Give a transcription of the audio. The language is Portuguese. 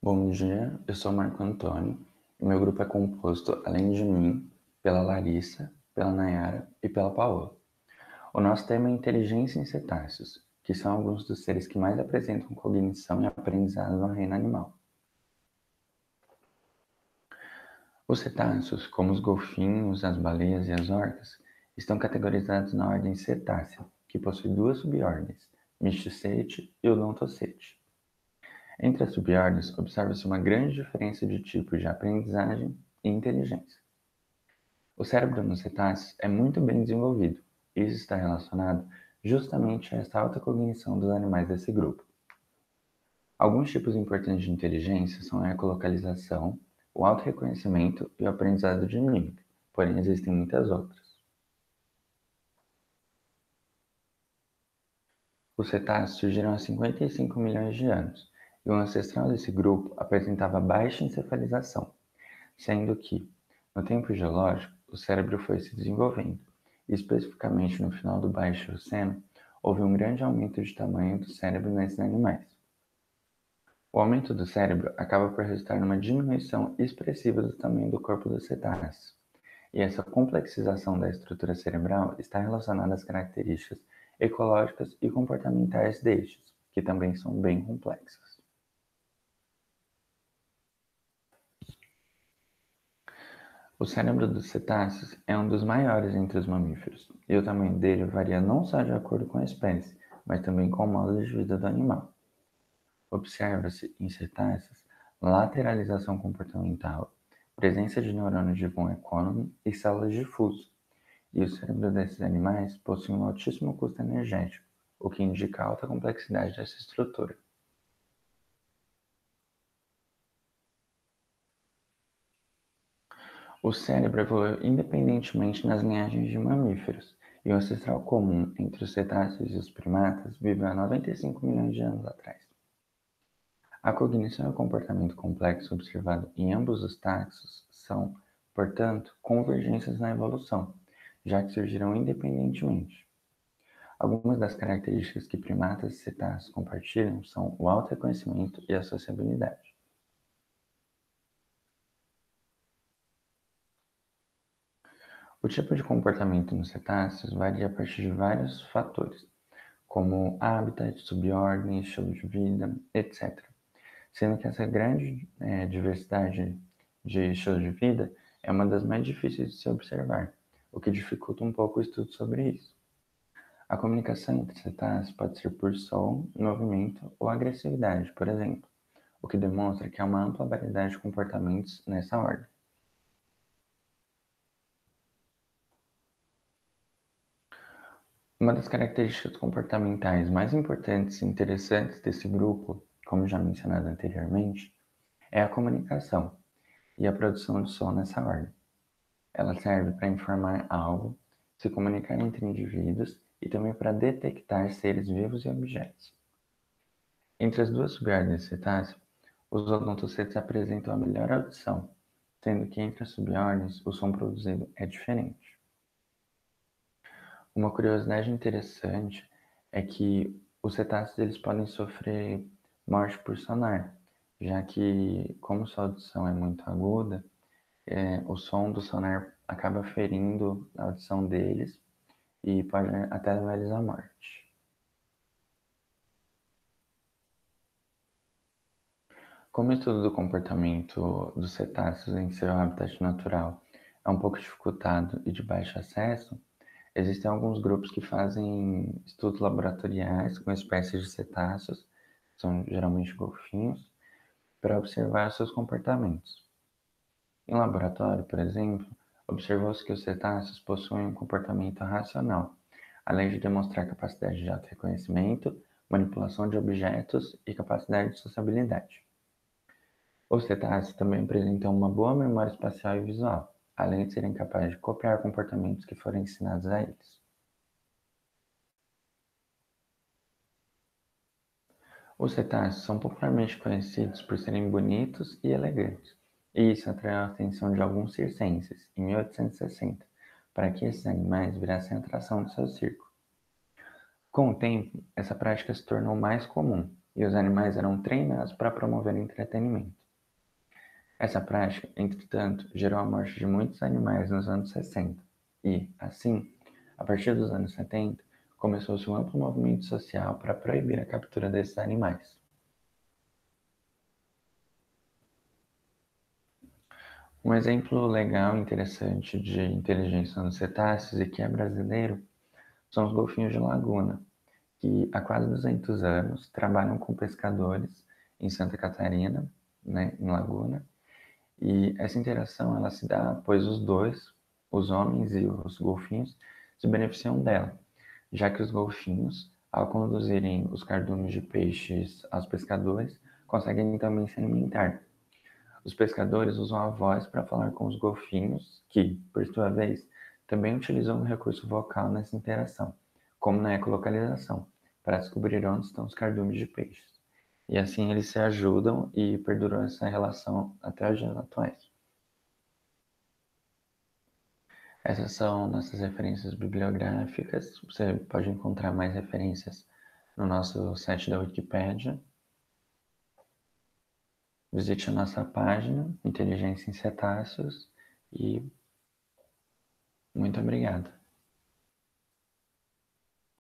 Bom dia, eu sou Marco Antônio e meu grupo é composto, além de mim, pela Larissa, pela Nayara e pela Paola. O nosso tema é inteligência em cetáceos, que são alguns dos seres que mais apresentam cognição e aprendizado no reino animal. Os cetáceos, como os golfinhos, as baleias e as orcas, estão categorizados na ordem cetácea, que possui duas subordens, Mysticete e Odontocete. Entre as subordens, observa-se uma grande diferença de tipo de aprendizagem e inteligência. O cérebro nos cetáceos é muito bem desenvolvido, e isso está relacionado justamente a essa alta cognição dos animais desse grupo. Alguns tipos importantes de inteligência são a ecolocalização, o autorreconhecimento e o aprendizado de mímica, porém existem muitas outras. Os cetáceos surgiram há 55 milhões de anos, e o ancestral desse grupo apresentava baixa encefalização, sendo que, no tempo geológico, o cérebro foi se desenvolvendo, e especificamente no final do Baixo Eoceno, houve um grande aumento de tamanho do cérebro nesses animais. O aumento do cérebro acaba por resultar numa diminuição expressiva do tamanho do corpo dos cetáceos, e essa complexização da estrutura cerebral está relacionada às características ecológicas e comportamentais destes, que também são bem complexas. O cérebro dos cetáceos é um dos maiores entre os mamíferos, e o tamanho dele varia não só de acordo com a espécie, mas também com o modo de vida do animal. Observa-se em cetáceos lateralização comportamental, presença de neurônios de von Economy e células difusas, e o cérebro desses animais possui um altíssimo custo energético, o que indica a alta complexidade dessa estrutura. O cérebro evoluiu independentemente nas linhagens de mamíferos, e o ancestral comum entre os cetáceos e os primatas viveu há 95 milhões de anos atrás. A cognição e o comportamento complexo observado em ambos os taxos são, portanto, convergências na evolução, já que surgiram independentemente. Algumas das características que primatas e cetáceos compartilham são o autorreconhecimento e a sociabilidade. O tipo de comportamento nos cetáceos varia a partir de vários fatores, como hábitat, subordem, estilo de vida, etc. Sendo que essa grande diversidade de estilo de vida é uma das mais difíceis de se observar, o que dificulta um pouco o estudo sobre isso. A comunicação entre cetáceos pode ser por som, movimento ou agressividade, por exemplo, o que demonstra que há uma ampla variedade de comportamentos nessa ordem. Uma das características comportamentais mais importantes e interessantes desse grupo, como já mencionado anteriormente, é a comunicação e a produção de som nessa ordem. Ela serve para informar algo, se comunicar entre indivíduos e também para detectar seres vivos e objetos. Entre as duas subordens cetáceas, os odontocetos apresentam a melhor audição, sendo que entre as subordens o som produzido é diferente. Uma curiosidade interessante é que os cetáceos eles podem sofrer morte por sonar, já que, como sua audição é muito aguda, o som do sonar acaba ferindo a audição deles e pode até levar eles à morte. Como o estudo do comportamento dos cetáceos em seu habitat natural é um pouco dificultado e de baixo acesso, existem alguns grupos que fazem estudos laboratoriais com espécies de cetáceos, que são geralmente golfinhos, para observar seus comportamentos. Em laboratório, por exemplo, observou-se que os cetáceos possuem um comportamento racional, além de demonstrar capacidade de autorreconhecimento, manipulação de objetos e capacidade de sociabilidade. Os cetáceos também apresentam uma boa memória espacial e visual, além de serem capazes de copiar comportamentos que foram ensinados a eles. Os cetáceos são popularmente conhecidos por serem bonitos e elegantes, e isso atraiu a atenção de alguns circenses, em 1860, para que esses animais virassem a atração do seu circo. Com o tempo, essa prática se tornou mais comum, e os animais eram treinados para promover entretenimento. Essa prática, entretanto, gerou a morte de muitos animais nos anos 60 e, assim, a partir dos anos 70, começou-se um amplo movimento social para proibir a captura desses animais. Um exemplo legal e interessante de inteligência nos cetáceos e que é brasileiro são os golfinhos de laguna, que há quase 200 anos trabalham com pescadores em Santa Catarina, né, em Laguna, e essa interação ela se dá pois os dois, os homens e os golfinhos, se beneficiam dela, já que os golfinhos, ao conduzirem os cardumes de peixes aos pescadores, conseguem também se alimentar. Os pescadores usam a voz para falar com os golfinhos, que, por sua vez, também utilizam o recurso vocal nessa interação, como na ecolocalização, para descobrir onde estão os cardumes de peixes. E assim eles se ajudam e perduram essa relação até os dias atuais. Essas são nossas referências bibliográficas. Você pode encontrar mais referências no nosso site da Wikipédia. Visite a nossa página, Inteligência em Cetáceos, e muito obrigado.